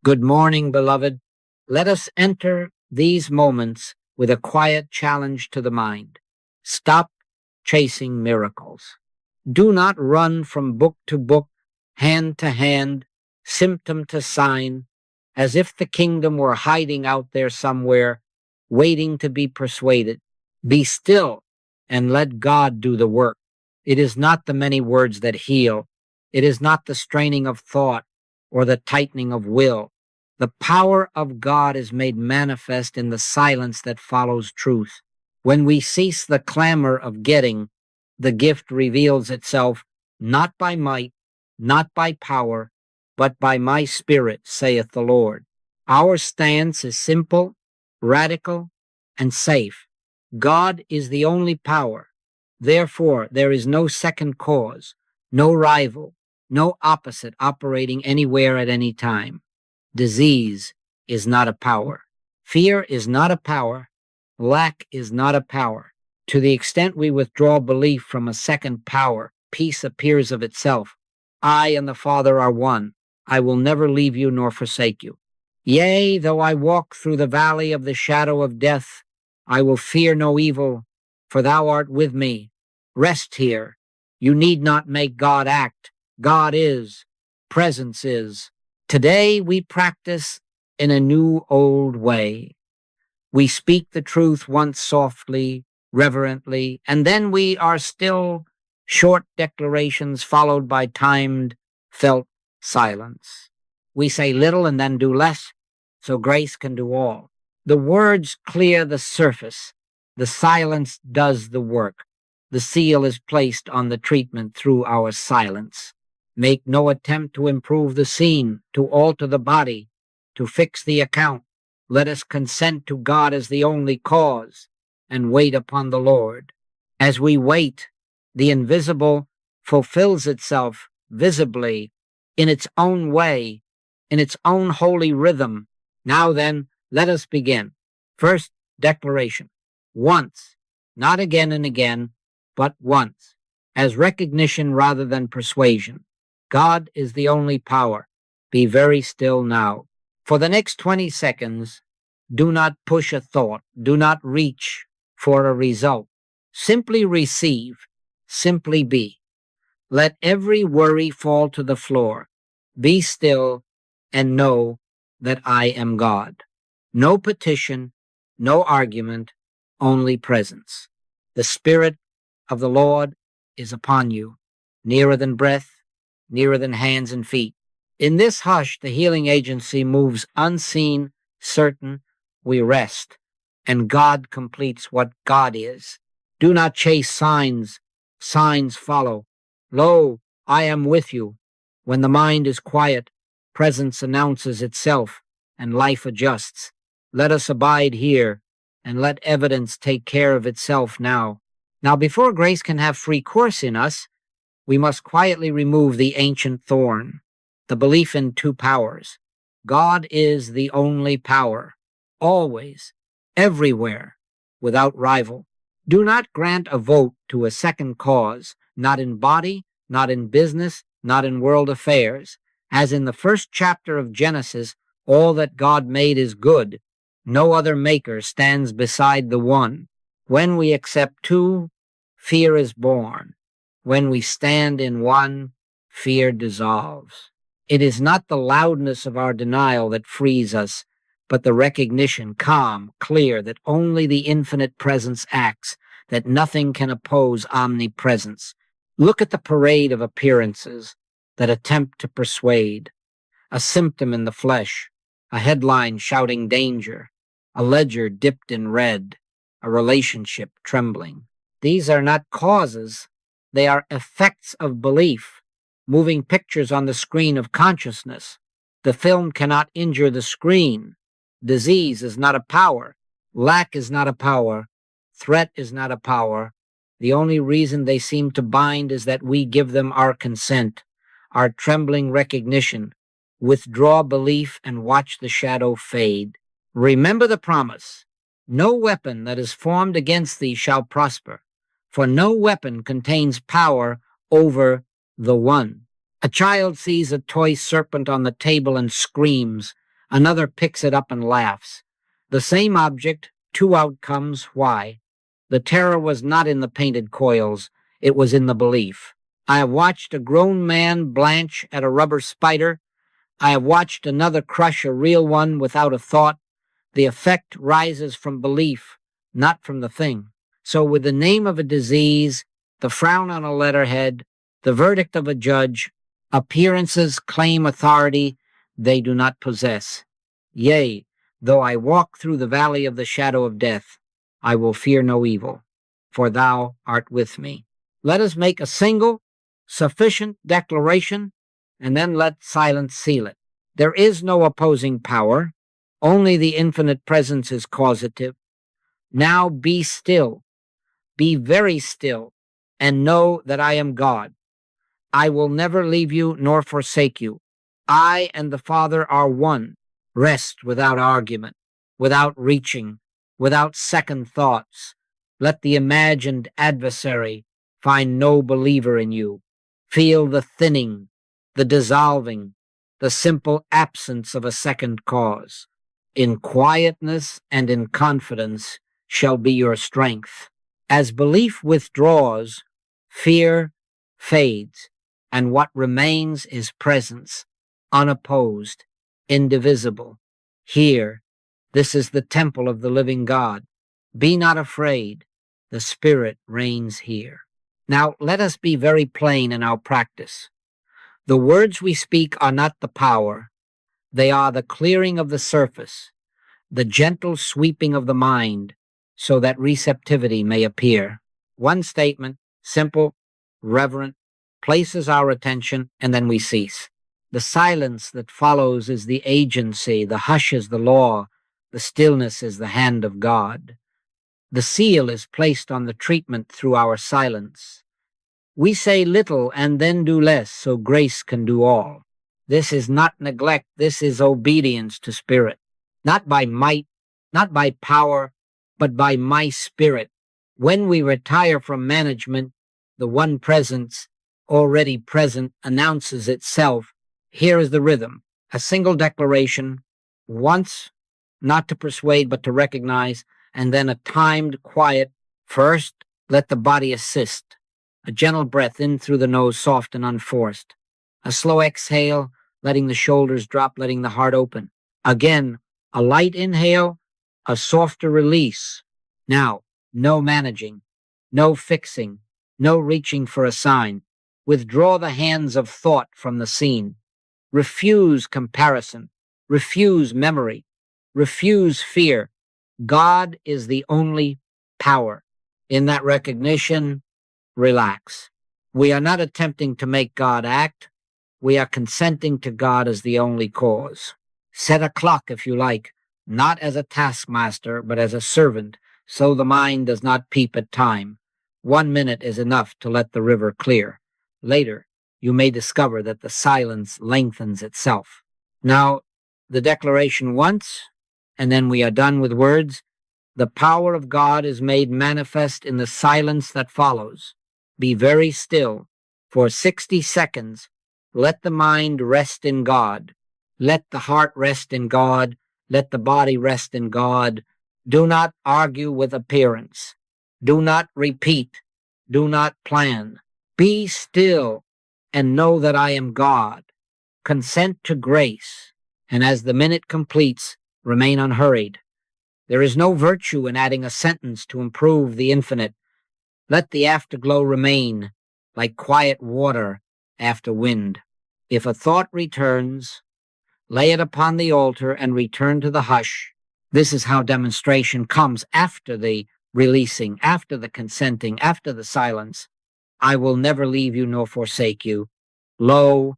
Good morning, beloved. Let us enter these moments with a quiet challenge to the mind. Stop chasing miracles. Do not run from book to book, hand to hand, symptom to sign, as if the kingdom were hiding out there somewhere, waiting to be persuaded. Be still and let God do the work. It is not the many words that heal. It is not the straining of thought or the tightening of will. The power of God is made manifest in the silence that follows truth. When we cease the clamor of getting, the gift reveals itself not by might, not by power, but by my Spirit, saith the Lord. Our stance is simple, radical, and safe. God is the only power. Therefore, there is no second cause, no rival, no opposite operating anywhere at any time. Disease is not a power. Fear is not a power. Lack is not a power. To the extent we withdraw belief from a second power, peace appears of itself. I and the Father are one. I will never leave you nor forsake you. Yea, though I walk through the valley of the shadow of death, I will fear no evil, for thou art with me. Rest here. You need not make God act. God is. Presence is. Today we practice in a new old way. We speak the truth once softly, reverently, and then we are still short declarations followed by timed, felt silence. We say little and then do less, so grace can do all. The words clear the surface. The silence does the work. The seal is placed on the treatment through our silence. Make no attempt to improve the scene, to alter the body, to fix the account. Let us consent to God as the only cause and wait upon the Lord. As we wait, the invisible fulfills itself visibly in its own way, in its own holy rhythm. Now then, let us begin. First declaration. Once, not again and again, but once, as recognition rather than persuasion. God is the only power. Be very still now. For the next 20 seconds, do not push a thought. Do not reach for a result. Simply receive. Simply be. Let every worry fall to the floor. Be still and know that I am God. No petition, no argument, only presence. The Spirit of the Lord is upon you, nearer than breath, nearer than hands and feet. In this hush, the healing agency moves unseen, certain. We rest, and God completes what God is. Do not chase signs. Signs follow. Lo, I am with you. When the mind is quiet, presence announces itself, and life adjusts. Let us abide here, and let evidence take care of itself now. Now, before grace can have free course in us, we must quietly remove the ancient thorn, the belief in two powers. God is the only power, always, everywhere, without rival. Do not grant a vote to a second cause, not in body, not in business, not in world affairs. As in the first chapter of Genesis, all that God made is good. No other maker stands beside the one. When we accept two, fear is born. When we stand in one, fear dissolves. It is not the loudness of our denial that frees us, but the recognition, calm, clear, that only the infinite presence acts, that nothing can oppose omnipresence. Look at the parade of appearances that attempt to persuade. A symptom in the flesh, a headline shouting danger, a ledger dipped in red, a relationship trembling. These are not causes. They are effects of belief, moving pictures on the screen of consciousness. The film cannot injure the screen. Disease is not a power. Lack is not a power. Threat is not a power. The only reason they seem to bind is that we give them our consent, our trembling recognition. Withdraw belief and watch the shadow fade. Remember the promise. No weapon that is formed against thee shall prosper, for no weapon contains power over the one. A child sees a toy serpent on the table and screams. Another picks it up and laughs. The same object, two outcomes. Why? The terror was not in the painted coils. It was in the belief. I have watched a grown man blanch at a rubber spider. I have watched another crush a real one without a thought. The effect rises from belief, not from the thing. So with the name of a disease, the frown on a letterhead, the verdict of a judge, appearances claim authority they do not possess. Yea, though I walk through the valley of the shadow of death, I will fear no evil, for thou art with me. Let us make a single, sufficient declaration, and then let silence seal it. There is no opposing power. Only the infinite presence is causative. Now be still, be very still, and know that I am God. I will never leave you nor forsake you. I and the Father are one. Rest without argument, without reaching, without second thoughts. Let the imagined adversary find no believer in you. Feel the thinning, the dissolving, the simple absence of a second cause. In quietness and in confidence shall be your strength. As belief withdraws, fear fades, and what remains is presence, unopposed, indivisible. Here, this is the temple of the living God. Be not afraid. The Spirit reigns here. Now, let us be very plain in our practice. The words we speak are not the power. They are the clearing of the surface, the gentle sweeping of the mind, so that receptivity may appear. One statement, simple, reverent, places our attention, and then we cease. The silence that follows is the agency, the hush is the law, the stillness is the hand of God. The seal is placed on the treatment through our silence. We say little and then do less, so grace can do all. This is not neglect, this is obedience to Spirit. Not by might, not by power, but by my Spirit. When we retire from management, the one presence, already present, announces itself. Here is the rhythm. A single declaration, once, not to persuade, but to recognize, and then a timed, quiet, first, let the body assist. A gentle breath in through the nose, soft and unforced. A slow exhale, letting the shoulders drop, letting the heart open. Again, a light inhale, a softer release. Now, no managing, no fixing, no reaching for a sign. Withdraw the hands of thought from the scene. Refuse comparison. Refuse memory. Refuse fear. God is the only power. In that recognition, relax. We are not attempting to make God act. We are consenting to God as the only cause. Set a clock if you like, not as a taskmaster, but as a servant, so the mind does not peep at time. 1 minute is enough to let the river clear. Later, you may discover that the silence lengthens itself. Now, the declaration once, and then we are done with words. The power of God is made manifest in the silence that follows. Be very still. For 60 seconds, let the mind rest in God. Let the heart rest in God. Let the body rest in God. Do not argue with appearance. Do not repeat. Do not plan. Be still and know that I am God. Consent to grace, and as the minute completes, remain unhurried. There is no virtue in adding a sentence to improve the infinite. Let the afterglow remain, like quiet water after wind. If a thought returns, lay it upon the altar and return to the hush. This is how demonstration comes after the releasing, after the consenting, after the silence. I will never leave you nor forsake you. Lo,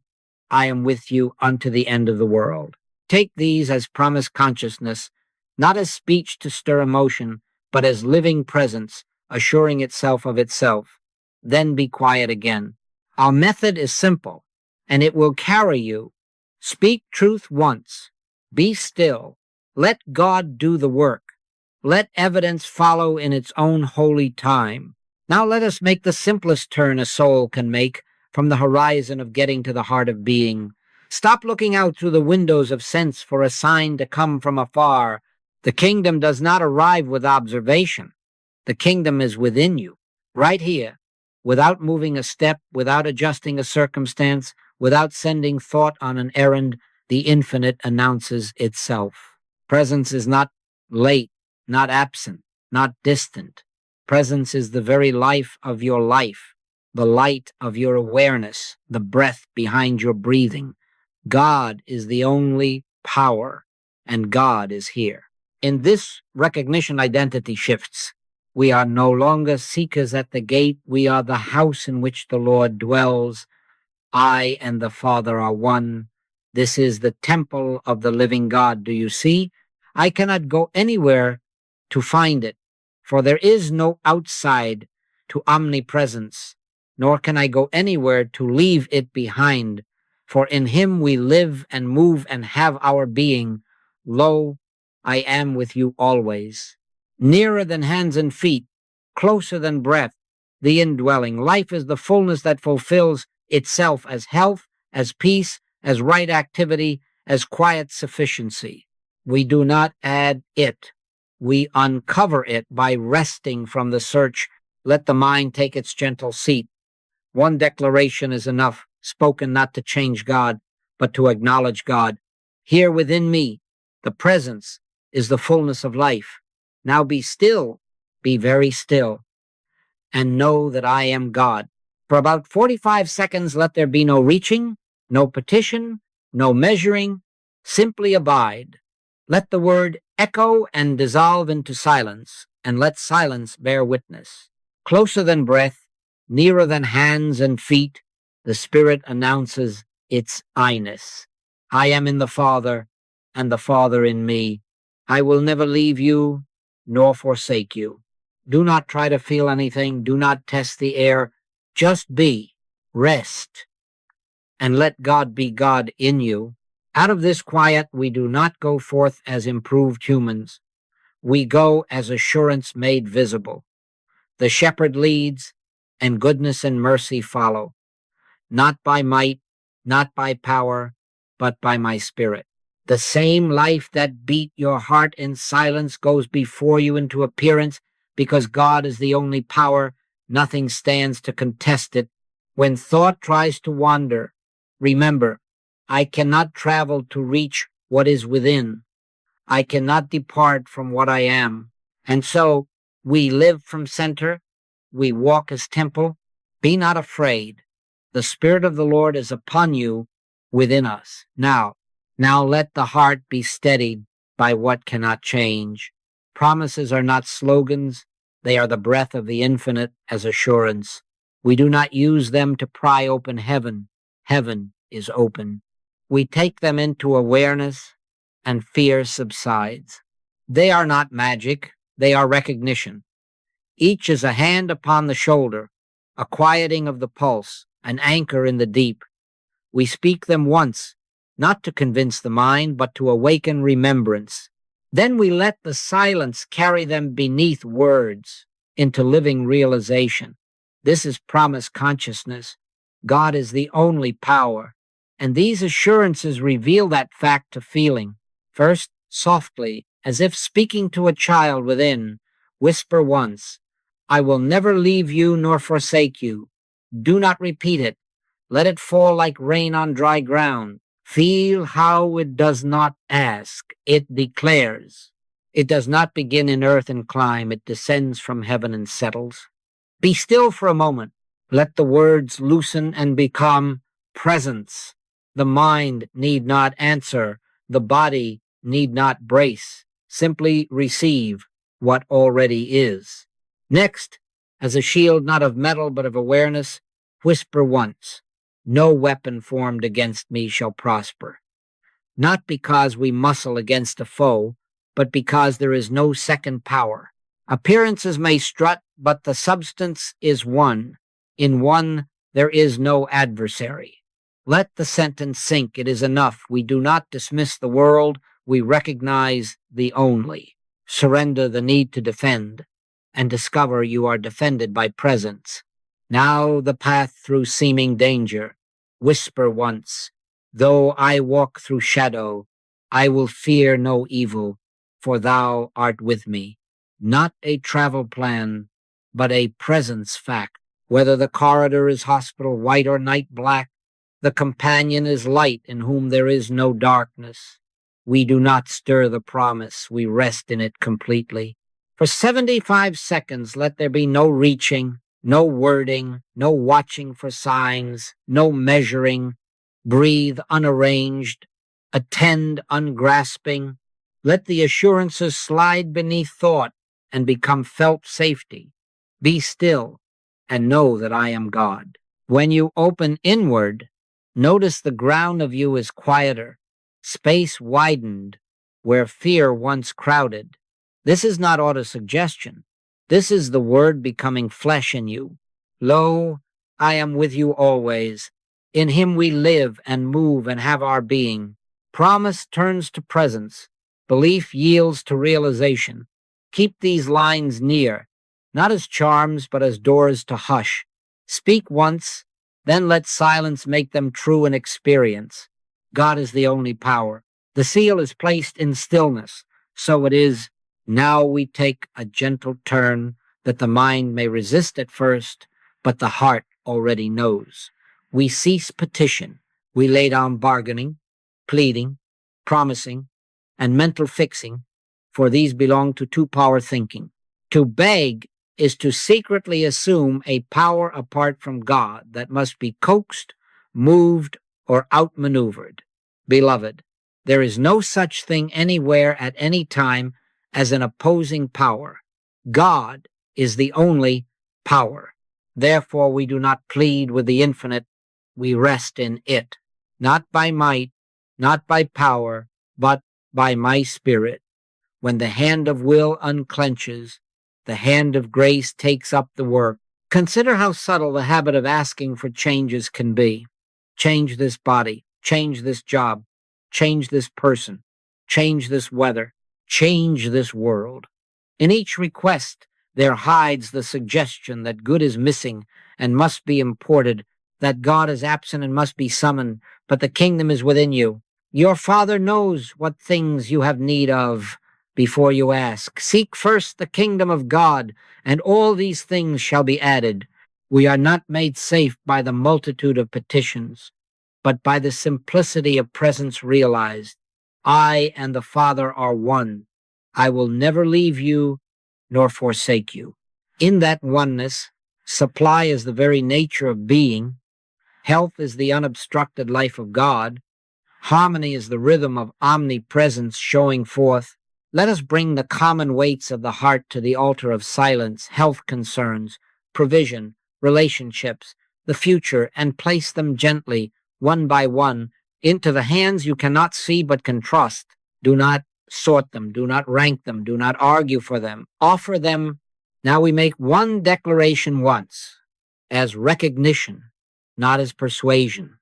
I am with you unto the end of the world. Take these as promised consciousness, not as speech to stir emotion, but as living presence, assuring itself of itself. Then be quiet again. Our method is simple, and it will carry you. Speak truth once. Be still. Let God do the work. Let evidence follow in its own holy time. Now let us make the simplest turn a soul can make from the horizon of getting to the heart of being. Stop looking out through the windows of sense for a sign to come from afar. The kingdom does not arrive with observation. The kingdom is within you, right here, without moving a step, without adjusting a circumstance, without sending thought on an errand. The infinite announces itself. Presence is not late, not absent, not distant. Presence is the very life of your life, the light of your awareness, the breath behind your breathing. God is the only power, and God is here. In this recognition, identity shifts. We are no longer seekers at the gate. We are the house in which the Lord dwells. I and the Father are one. This is the temple of the living God. Do you see? I cannot go anywhere to find it, for there is no outside to omnipresence, nor can I go anywhere to leave it behind. For in him we live and move and have our being. Lo, I am with you always. Nearer than hands and feet, closer than breath, the indwelling. Life is the fullness that fulfills itself as health, as peace, as right activity, as quiet sufficiency. We do not add it. We uncover it by resting from the search. Let the mind take its gentle seat. One declaration is enough, spoken not to change God, but to acknowledge God. Here within me, the presence is the fullness of life. Now be still, be very still, and know that I am God. For about 45 seconds, let there be no reaching, no petition, no measuring, simply abide. Let the word echo and dissolve into silence, and let silence bear witness. Closer than breath, nearer than hands and feet, the Spirit announces its I-ness. I am in the Father, and the Father in me. I will never leave you, nor forsake you. Do not try to feel anything. Do not test the air. Just be, rest, and let God be God in you. Out of this quiet, we do not go forth as improved humans. We go as assurance made visible. The shepherd leads, and goodness and mercy follow, not by might, not by power, but by my Spirit. The same life that beat your heart in silence goes before you into appearance, because God is the only power. Nothing stands to contest it. When thought tries to wander, remember, I cannot travel to reach what is within. I cannot depart from what I am. And so we live from center. We walk as temple. Be not afraid. The Spirit of the Lord is upon you, within us. Now let the heart be steadied by what cannot change. Promises are not slogans. They are the breath of the infinite as assurance. We do not use them to pry open heaven. Heaven is open. We take them into awareness, and fear subsides. They are not magic. They are recognition. Each is a hand upon the shoulder, a quieting of the pulse, an anchor in the deep. We speak them once, not to convince the mind, but to awaken remembrance. Then we let the silence carry them beneath words into living realization. This is promise consciousness. God is the only power, and these assurances reveal that fact to feeling. First, softly, as if speaking to a child within, whisper once, I will never leave you nor forsake you. Do not repeat it. Let it fall like rain on dry ground. Feel how it does not ask, it declares. It does not begin in earth and climb, it descends from heaven and settles. Be still for a moment. Let the words loosen and become presence. The mind need not answer. The body need not brace. Simply receive what already is. Next, as a shield not of metal but of awareness, whisper once, no weapon formed against me shall prosper. Not because we muscle against a foe, but because there is no second power. Appearances may strut, but the substance is one. In one, there is no adversary. Let the sentence sink. It is enough. We do not dismiss the world. We recognize the only. Surrender the need to defend, and discover you are defended by presence. Now the path through seeming danger. Whisper once, Though I walk through shadow, I will fear no evil, for thou art with me. Not a travel plan, but a presence fact. Whether the corridor is hospital white or night black, the companion is light in whom there is no darkness. We do not stir the promise, we rest in it completely. For 75 seconds, let there be no reaching, no wording, no watching for signs, no measuring. Breathe unarranged, attend ungrasping. Let the assurances slide beneath thought and become felt safety. Be still and know that I am God. When you open inward, notice the ground of you is quieter, space widened where fear once crowded. This is not autosuggestion. This is the word becoming flesh in you. Lo, I am with you always. In him we live and move and have our being. Promise turns to presence. Belief yields to realization. Keep these lines near, not as charms, but as doors to hush. Speak once, then let silence make them true in experience. God is the only power. The seal is placed in stillness. So it is. Now we take a gentle turn that the mind may resist at first, but the heart already knows. We cease petition. We lay down bargaining, pleading, promising, and mental fixing, for these belong to two-power thinking. To beg is to secretly assume a power apart from God that must be coaxed, moved, or outmaneuvered. Beloved, there is no such thing anywhere at any time as an opposing power. God is the only power. Therefore, we do not plead with the infinite. We rest in it, not by might, not by power, but by my spirit. When the hand of will unclenches, the hand of grace takes up the work. Consider how subtle the habit of asking for changes can be. Change this body, change this job, change this person, change this weather, change this world. In each request, there hides the suggestion that good is missing and must be imported, that God is absent and must be summoned, but the kingdom is within you. Your Father knows what things you have need of before you ask. Seek first the kingdom of God, and all these things shall be added. We are not made safe by the multitude of petitions, but by the simplicity of presence realized. I and the Father are one. I will never leave you nor forsake you. In that oneness, supply is the very nature of being. Health is the unobstructed life of God. Harmony is the rhythm of omnipresence showing forth. Let us bring the common weights of the heart to the altar of silence, health concerns, provision, relationships, the future, and place them gently, one by one, into the hands you cannot see but can trust. Do not sort them, do not rank them, do not argue for them. Offer them. Now we make one declaration once, as recognition, not as persuasion.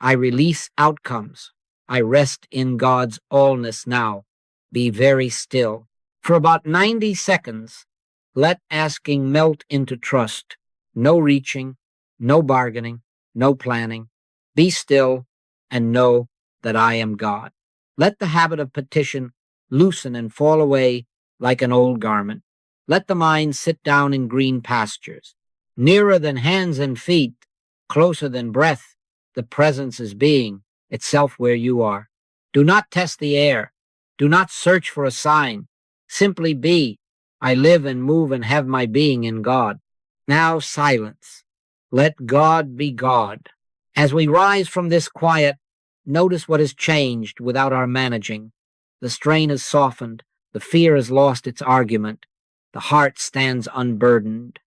I release outcomes. I rest in God's allness now. Be very still. For about 90 seconds, let asking melt into trust. No reaching, no bargaining, no planning. Be still and know that I am God. Let the habit of petition loosen and fall away like an old garment. Let the mind sit down in green pastures. Nearer than hands and feet, closer than breath, the presence is being itself where you are. Do not test the air. Do not search for a sign. Simply be. I live and move and have my being in God. Now silence. Let God be God. As we rise from this quiet, notice what has changed without our managing. The strain is softened. The fear has lost its argument. The heart stands unburdened.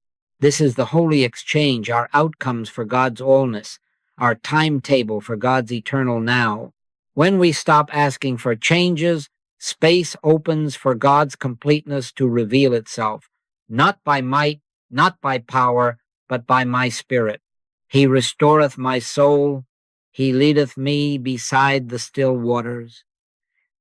This is the holy exchange, our outcomes for God's allness, our timetable for God's eternal now. When we stop asking for changes, space opens for God's completeness to reveal itself, not by might, not by power, but by my spirit. He restoreth my soul. He leadeth me beside the still waters.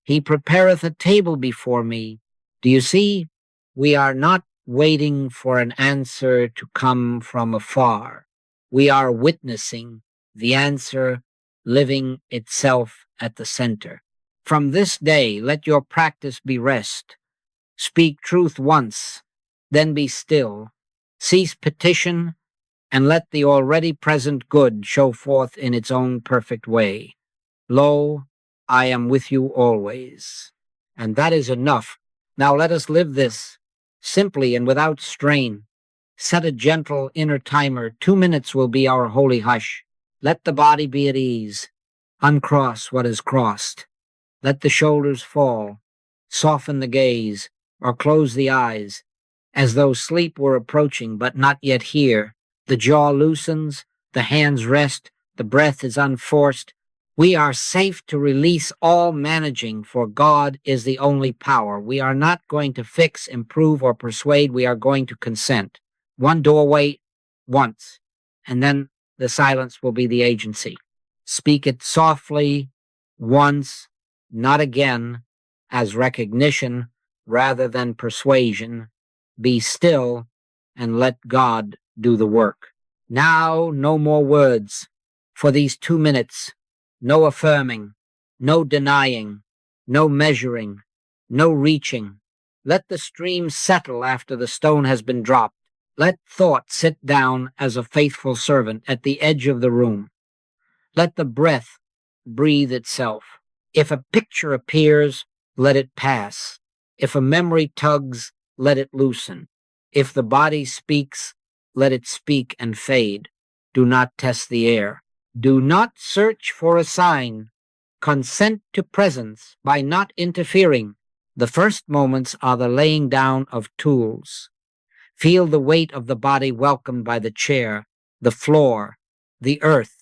He prepareth a table before me. Do you see? We are not waiting for an answer to come from afar. We are witnessing the answer living itself at the center. From this day, let your practice be rest. Speak truth once, then be still. Cease petition, and let the already present good show forth in its own perfect way. Lo, I am with you always. And that is enough. Now let us live this simply and without strain. Set a gentle inner timer. 2 minutes will be our holy hush. Let the body be at ease. Uncross what is crossed. Let the shoulders fall. Soften the gaze, or close the eyes, as though sleep were approaching but not yet here. The jaw loosens, the hands rest, the breath is unforced. We are safe to release all managing, for God is the only power. We are not going to fix, improve, or persuade. We are going to consent. One doorway, once, and then the silence will be the agency. Speak it softly, once, not again, as recognition rather than persuasion. Be still and let God do the work. Now, no more words. For these 2 minutes, no affirming, no denying, no measuring, no reaching. Let the stream settle after the stone has been dropped. Let thought sit down as a faithful servant at the edge of the room. Let the breath breathe itself. If a picture appears, let it pass. If a memory tugs, let it loosen. If the body speaks, let it speak and fade. Do not test the air. Do not search for a sign. Consent to presence by not interfering. The first moments are the laying down of tools. Feel the weight of the body welcomed by the chair, the floor, the earth.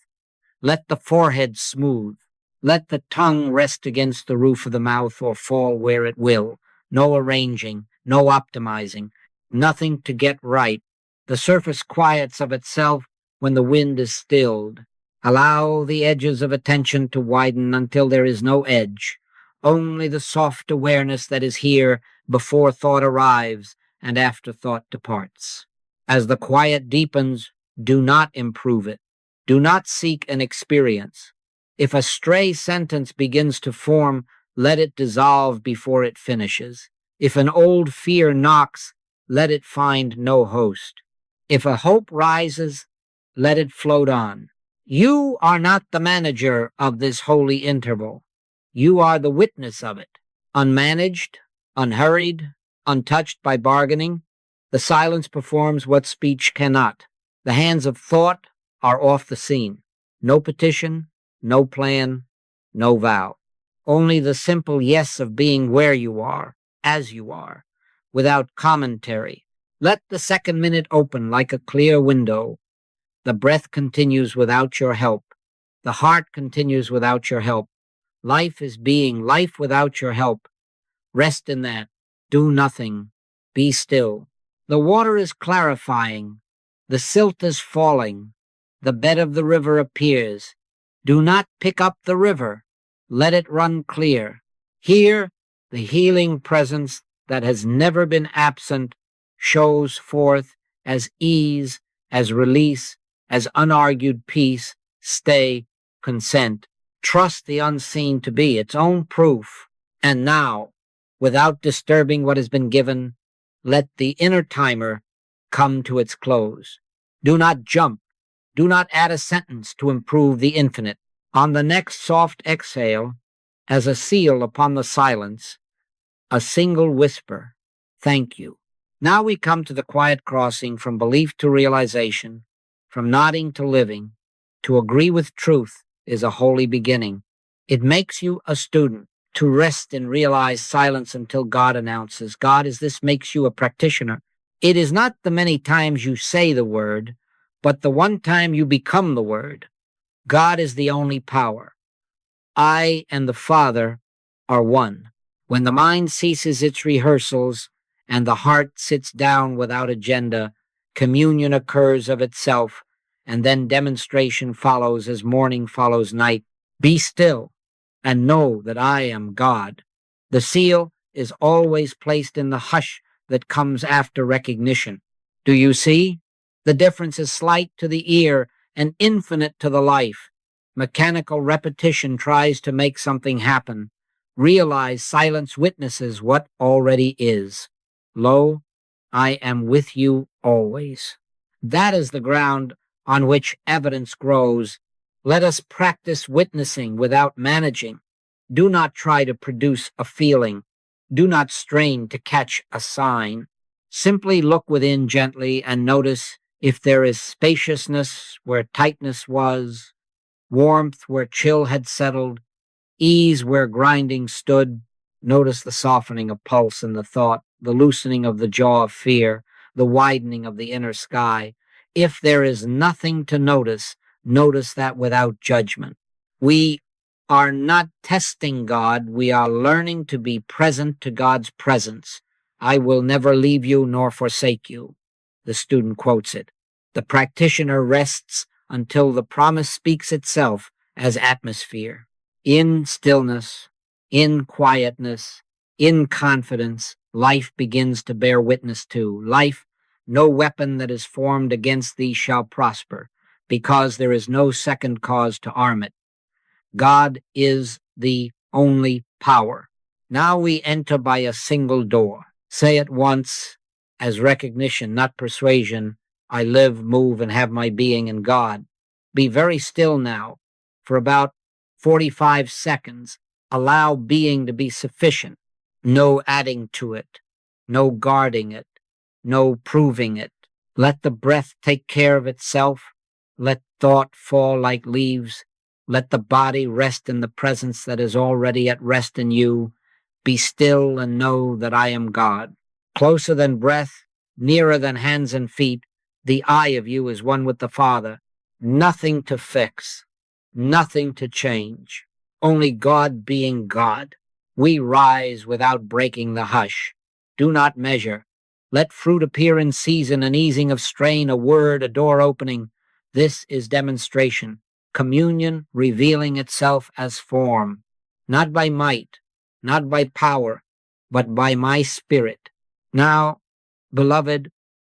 Let the forehead smooth. Let the tongue rest against the roof of the mouth or fall where it will. No arranging, no optimizing, nothing to get right. The surface quiets of itself when the wind is stilled. Allow the edges of attention to widen until there is no edge. Only the soft awareness that is here before thought arrives and after thought departs. As the quiet deepens, do not improve it. Do not seek an experience. If a stray sentence begins to form, let it dissolve before it finishes. If an old fear knocks, let it find no host. If a hope rises, let it float on. You are not the manager of this holy interval. You are the witness of it. Unmanaged, unhurried, untouched by bargaining, the silence performs what speech cannot. The hands of thought are off the scene. No petition, no plan, no vow. Only the simple yes of being where you are, as you are, without commentary. Let the second minute open like a clear window. The breath continues without your help. The heart continues without your help. Life is being, life without your help. Rest in that. Do nothing. Be still. The water is clarifying. The silt is falling. The bed of the river appears. Do not pick up the river. Let it run clear. Here, the healing presence that has never been absent shows forth as ease, as release, as unargued peace, stay, consent. Trust the unseen to be its own proof. And now, without disturbing what has been given, let the inner timer come to its close. Do not jump. Do not add a sentence to improve the infinite. On the next soft exhale, as a seal upon the silence, a single whisper, thank you. Now we come to the quiet crossing from belief to realization, from nodding to living. To agree with truth is a holy beginning. It makes you a student. To rest and realize silence until God announces God is this makes you a practitioner. It is not the many times you say the word, but the one time you become the word. God is the only power. I and the Father are one. When the mind ceases its rehearsals and the heart sits down without agenda, communion occurs of itself, and then demonstration follows as morning follows night. Be still and know that I am God. The seal is always placed in the hush that comes after recognition. Do you see? The difference is slight to the ear and infinite to the life. Mechanical repetition tries to make something happen. Realize silence witnesses what already is. Lo, I am with you always. That is the ground on which evidence grows. Let us practice witnessing without managing. Do not try to produce a feeling. Do not strain to catch a sign. Simply look within gently and notice if there is spaciousness where tightness was, warmth where chill had settled, ease where grinding stood. Notice the softening of pulse in the thought, the loosening of the jaw of fear, the widening of the inner sky. If there is nothing to notice, notice that without judgment. We are not testing God. We are learning to be present to God's presence. I will never leave you nor forsake you. The student quotes it. The practitioner rests until the promise speaks itself as atmosphere. In stillness, in quietness, in confidence, life begins to bear witness to. Life, no weapon that is formed against thee shall prosper, because there is no second cause to arm it. God is the only power. Now we enter by a single door. Say at once, as recognition, not persuasion, I live, move, and have my being in God. Be very still now for about 45 seconds. Allow being to be sufficient. No adding to it. No guarding it. No proving it. Let the breath take care of itself. Let thought fall like leaves. Let the body rest in the presence that is already at rest in you. Be still and know that I am God. Closer than breath, nearer than hands and feet, the eye of you is one with the Father. Nothing to fix, nothing to change, only God being God. We rise without breaking the hush. Do not measure. Let fruit appear in season, an easing of strain, a word, a door opening. This is demonstration, communion revealing itself as form, not by might, not by power, but by my spirit. Now, beloved,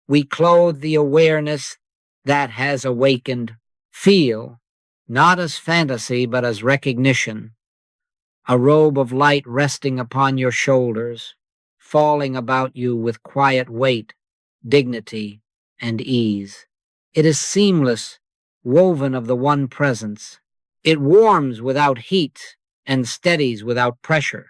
we clothe the awareness that has awakened. Feel, not as fantasy, but as recognition. A robe of light resting upon your shoulders, falling about you with quiet weight, dignity, and ease. It is seamless, woven of the one presence. It warms without heat and steadies without pressure.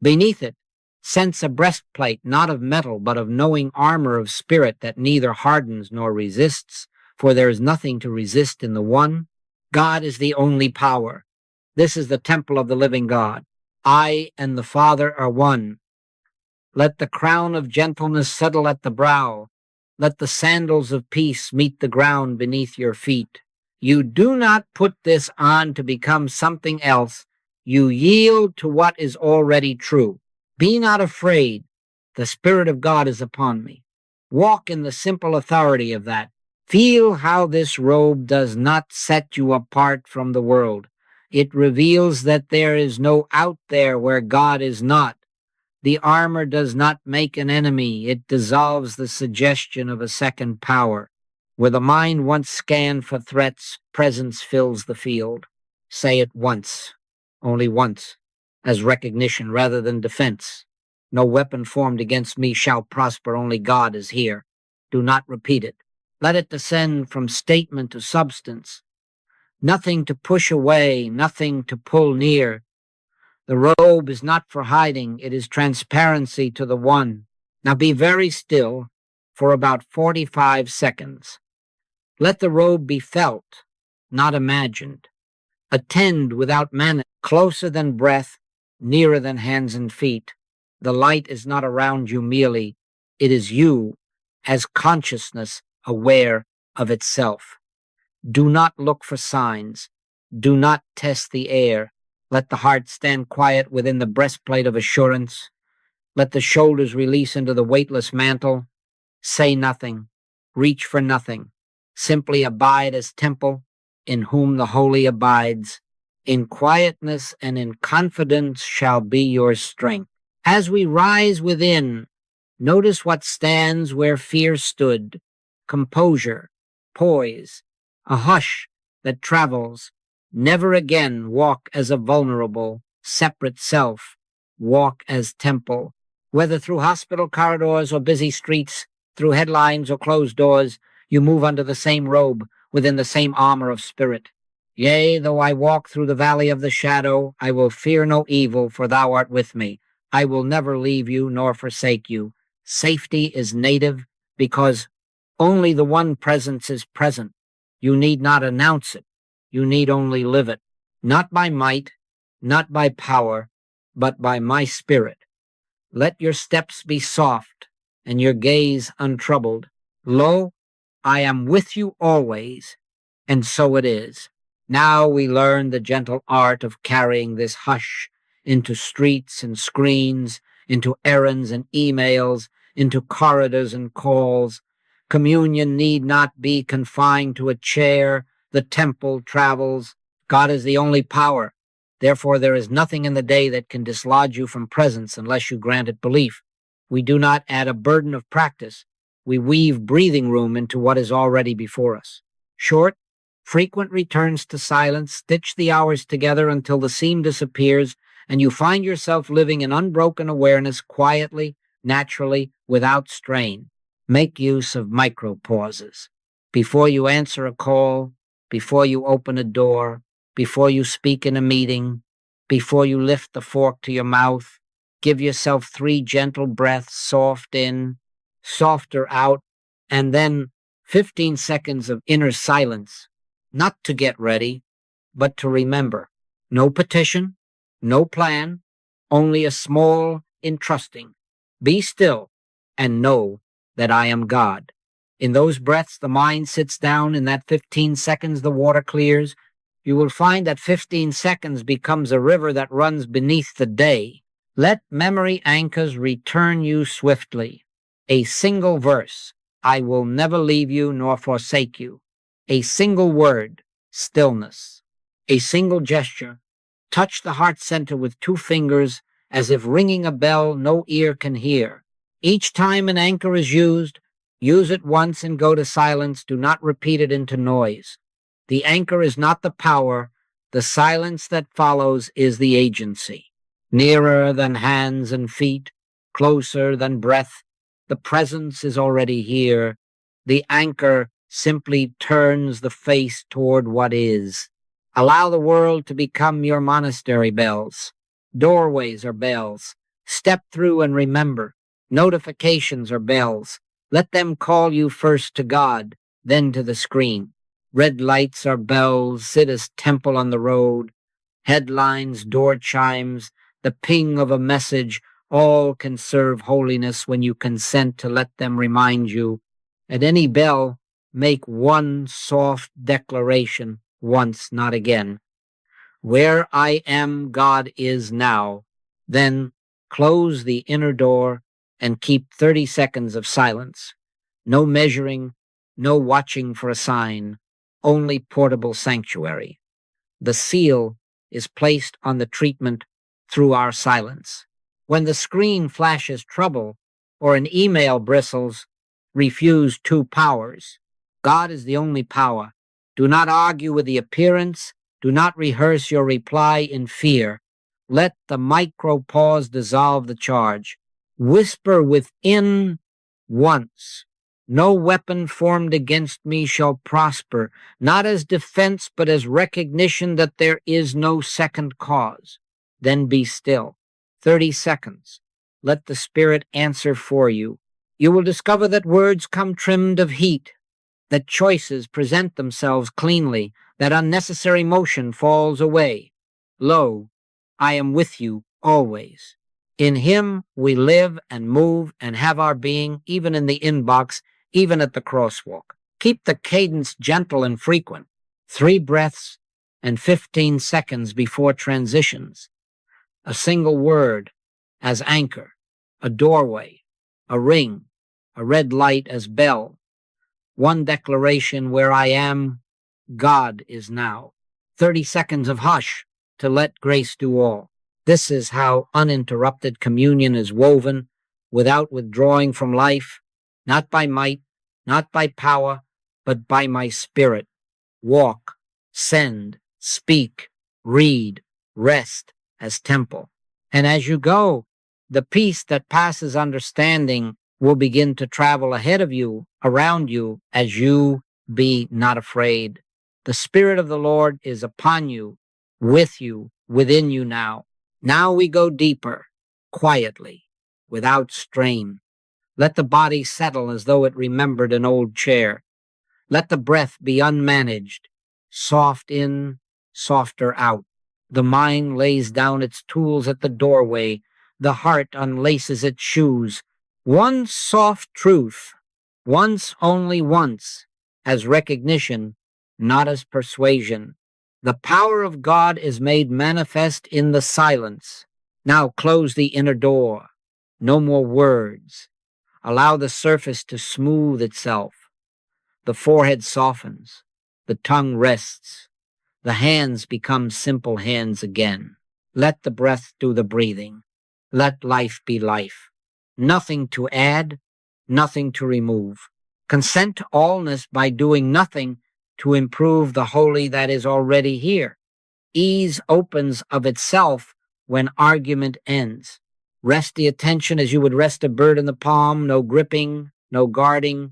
Beneath it, sense a breastplate not of metal but of knowing armor of spirit that neither hardens nor resists, for there is nothing to resist in the one. God is the only power. This is the temple of the living God. I and the Father are one. Let the crown of gentleness settle at the brow. Let the sandals of peace meet the ground beneath your feet. You do not put this on to become something else. You yield to what is already true. Be not afraid. The Spirit of God is upon me. Walk in the simple authority of that. Feel how this robe does not set you apart from the world. It reveals that there is no out there where God is not. The armor does not make an enemy. It dissolves the suggestion of a second power. Where the mind once scanned for threats, presence fills the field. Say it once, only once, as recognition rather than defense. No weapon formed against me shall prosper, only God is here. Do not repeat it. Let it descend from statement to substance. Nothing to push away, nothing to pull near. The robe is not for hiding, it is transparency to the one. Now be very still for about 45 seconds. Let the robe be felt, not imagined. Attend without manner, closer than breath, nearer than hands and feet. The light is not around you merely, it is you as consciousness aware of itself. Do not look for signs. Do not test the air. Let the heart stand quiet within the breastplate of assurance. Let the shoulders release into the weightless mantle. Say nothing. Reach for nothing. Simply abide as temple in whom the holy abides. In quietness and in confidence shall be your strength. As we rise within, notice what stands where fear stood. Composure, poise, a hush that travels, Never again walk as a vulnerable, separate self. Walk as temple. Whether through hospital corridors or busy streets, through headlines or closed doors, you move under the same robe, within the same armor of spirit. Yea, though I walk through the valley of the shadow, I will fear no evil, for thou art with me. I will never leave you nor forsake you. Safety is native because only the one presence is present. You need not announce it. You need only live it. Not by might, not by power, but by my spirit. Let your steps be soft and your gaze untroubled. Lo, I am with you always, and so it is. Now we learn the gentle art of carrying this hush into streets and screens, into errands and emails, into corridors and calls. Communion need not be confined to a chair. The temple travels. God is the only power. Therefore, there is nothing in the day that can dislodge you from presence unless you grant it belief. We do not add a burden of practice. We weave breathing room into what is already before us. Short, frequent returns to silence stitch the hours together until the seam disappears, and you find yourself living in unbroken awareness quietly, naturally, without strain. Make use of micro-pauses. Before you answer a call, before you open a door, before you speak in a meeting, before you lift the fork to your mouth, give yourself 3 gentle breaths, soft in, softer out, and then 15 seconds of inner silence, not to get ready, but to remember. No petition, no plan, only a small entrusting. Be still and know that I am God. In those breaths, the mind sits down. In that 15 seconds, the water clears. You will find that 15 seconds becomes a river that runs beneath the day. Let memory anchors return you swiftly. A single verse, I will never leave you nor forsake you. A single word, stillness. A single gesture, touch the heart center with 2 fingers as if ringing a bell no ear can hear. Each time an anchor is used, use it once and go to silence. Do not repeat it into noise. The anchor is not the power. The silence that follows is the agency. Nearer than hands and feet, closer than breath, the presence is already here. The anchor simply turns the face toward what is. Allow the world to become your monastery bells. Doorways are bells. Step through and remember. Notifications are bells. Let them call you first to God, then to the screen. Red lights are bells. Sit as temple on the road. Headlines, door chimes, the ping of a message, all can serve holiness when you consent to let them remind you. At any bell, make one soft declaration, once, not again. Where I am, God is now. Then close the inner door and keep 30 seconds of silence. No measuring, no watching for a sign, only portable sanctuary. The seal is placed on the treatment through our silence. When the screen flashes trouble or an email bristles, refuse 2 powers. God is the only power. Do not argue with the appearance. Do not rehearse your reply in fear. Let the micro pause dissolve the charge. Whisper within once. No weapon formed against me shall prosper, not as defense, but as recognition that there is no second cause. Then be still. 30 seconds. Let the Spirit answer for you. You will discover that words come trimmed of heat, that choices present themselves cleanly, that unnecessary motion falls away. Lo, I am with you always. In Him we live and move and have our being, even in the inbox, even at the crosswalk. Keep the cadence gentle and frequent. 3 breaths and 15 seconds before transitions. A single word as anchor, a doorway, a ring, a red light as bell. One declaration, where I am, God is now. 30 seconds of hush to let grace do all. This is how uninterrupted communion is woven, without withdrawing from life, not by might, not by power, but by my spirit. Walk, send, speak, read, rest as temple. And as you go, the peace that passes understanding will begin to travel ahead of you, around you, as you be not afraid. The Spirit of the Lord is upon you, with you, within you now. Now we go deeper, quietly, without strain. Let the body settle as though it remembered an old chair. Let the breath be unmanaged, soft in, softer out. The mind lays down its tools at the doorway. The heart unlaces its shoes. One soft truth, once only once, as recognition, not as persuasion. The power of God is made manifest in the silence. Now close the inner door. No more words. Allow the surface to smooth itself. The forehead softens. The tongue rests. The hands become simple hands again. Let the breath do the breathing. Let life be life. Nothing to add, nothing to remove. Consent to allness by doing nothing to improve the holy that is already here. Ease opens of itself when argument ends. Rest the attention as you would rest a bird in the palm, no gripping, no guarding,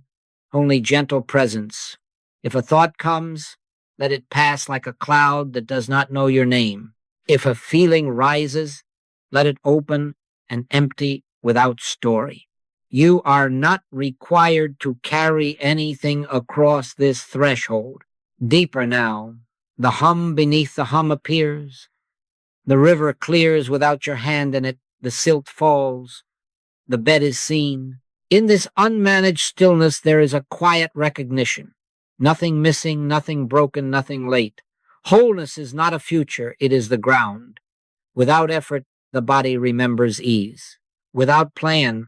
only gentle presence. If a thought comes, let it pass like a cloud that does not know your name. If a feeling rises, let it open and empty without story. You are not required to carry anything across this threshold. Deeper now, the hum beneath the hum appears. The river clears without your hand in it. The silt falls. The bed is seen. In this unmanaged stillness, there is a quiet recognition. Nothing missing, nothing broken, nothing late. Wholeness is not a future, it is the ground. Without effort, the body remembers ease. Without plan,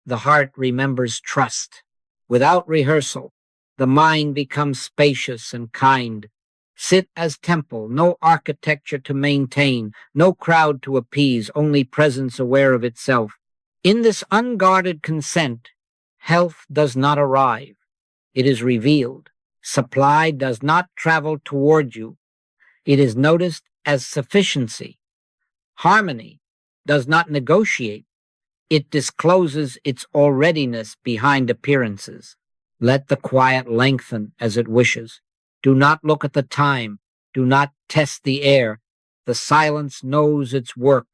the heart remembers trust. Without rehearsal, the mind becomes spacious and kind. Sit as temple, no architecture to maintain, no crowd to appease, only presence aware of itself. In this unguarded consent, health does not arrive. It is revealed. Supply does not travel toward you. It is noticed as sufficiency. Harmony does not negotiate. It discloses its alreadiness behind appearances. Let the quiet lengthen as it wishes. Do not look at the time. Do not test the air. The silence knows its work.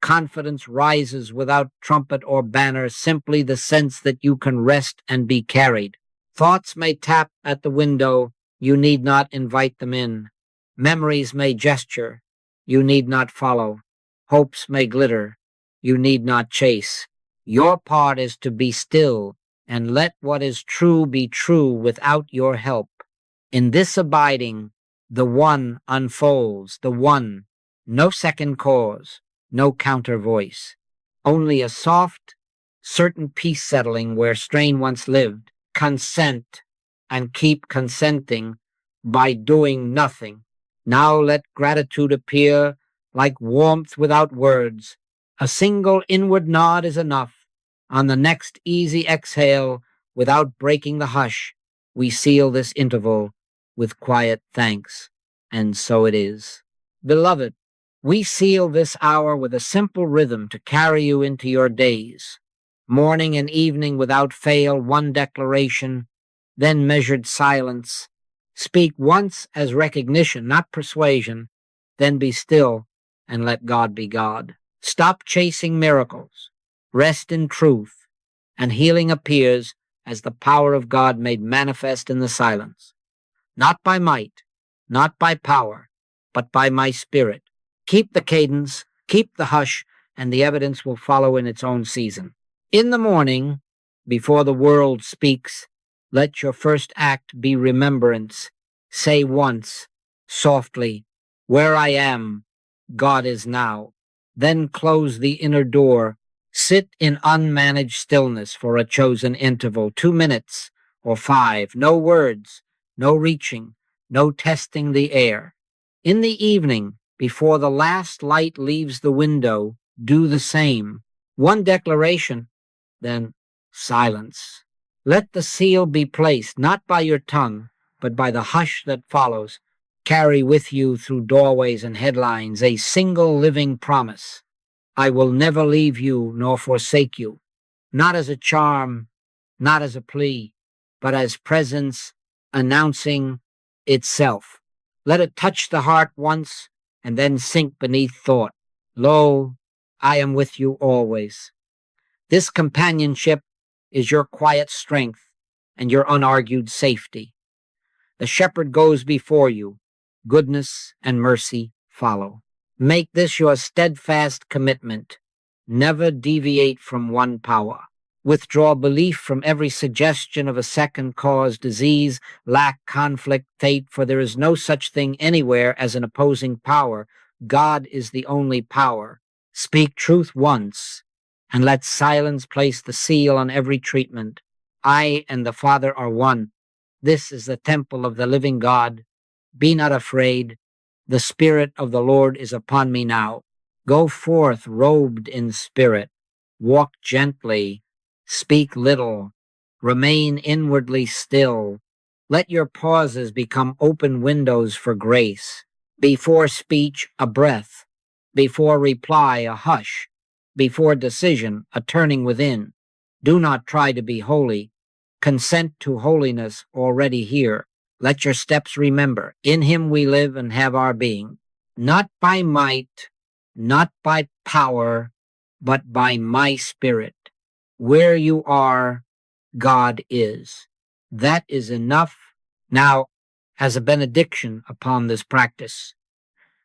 Confidence rises without trumpet or banner, simply the sense that you can rest and be carried. Thoughts may tap at the window. You need not invite them in. Memories may gesture. You need not follow. Hopes may glitter. You need not chase. Your part is to be still and let what is true be true without your help. In this abiding, the one unfolds, the one, no second cause, no counter voice, only a soft, certain peace settling where strain once lived. Consent and keep consenting by doing nothing. Now let gratitude appear like warmth without words. A single inward nod is enough. On the next easy exhale, without breaking the hush, we seal this interval with quiet thanks. And so it is. Beloved, we seal this hour with a simple rhythm to carry you into your days. Morning and evening without fail, one declaration, then measured silence. Speak once as recognition, not persuasion, then be still and let God be God. Stop chasing miracles. Rest in truth, and healing appears as the power of God made manifest in the silence. Not by might, not by power, but by my spirit. Keep the cadence, keep the hush, and the evidence will follow in its own season. In the morning, before the world speaks, let your first act be remembrance. Say once, softly, where I am, God is now. Then close the inner door. Sit in unmanaged stillness for a chosen interval, 2 minutes or 5. No words, no reaching, no testing the air. In the evening, before the last light leaves the window, do the same. One declaration, then silence. Let the seal be placed, not by your tongue, but by the hush that follows. Carry with you through doorways and headlines a single living promise. I will never leave you nor forsake you, not as a charm, not as a plea, but as presence announcing itself. Let it touch the heart once and then sink beneath thought. Lo, I am with you always. This companionship is your quiet strength and your unargued safety. The shepherd goes before you. Goodness and mercy follow. Make this your steadfast commitment. Never deviate from one power. Withdraw belief from every suggestion of a second cause, disease, lack, conflict, fate, for there is no such thing anywhere as an opposing power. God is the only power. Speak truth once, and let silence place the seal on every treatment. I and the Father are one. This is the temple of the living God. Be not afraid. The Spirit of the Lord is upon me now. Go forth robed in spirit. Walk gently. Speak little. Remain inwardly still. Let your pauses become open windows for grace. Before speech, a breath. Before reply, a hush. Before decision, a turning within. Do not try to be holy. Consent to holiness already here. Let your steps remember, in him we live and have our being, not by might, not by power, but by my Spirit. Where you are, God is. That is enough. Now, as a benediction upon this practice,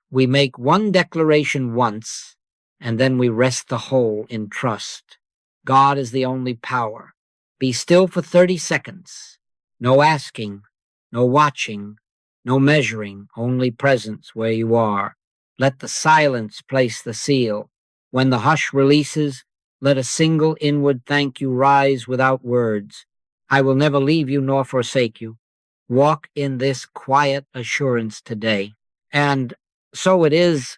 we make one declaration once, and then we rest the whole in trust. God is the only power. Be still for 30 seconds. No asking, no watching, no measuring, only presence where you are. Let the silence place the seal. When the hush releases, let a single inward thank you rise without words. I will never leave you nor forsake you. Walk in this quiet assurance today. And so it is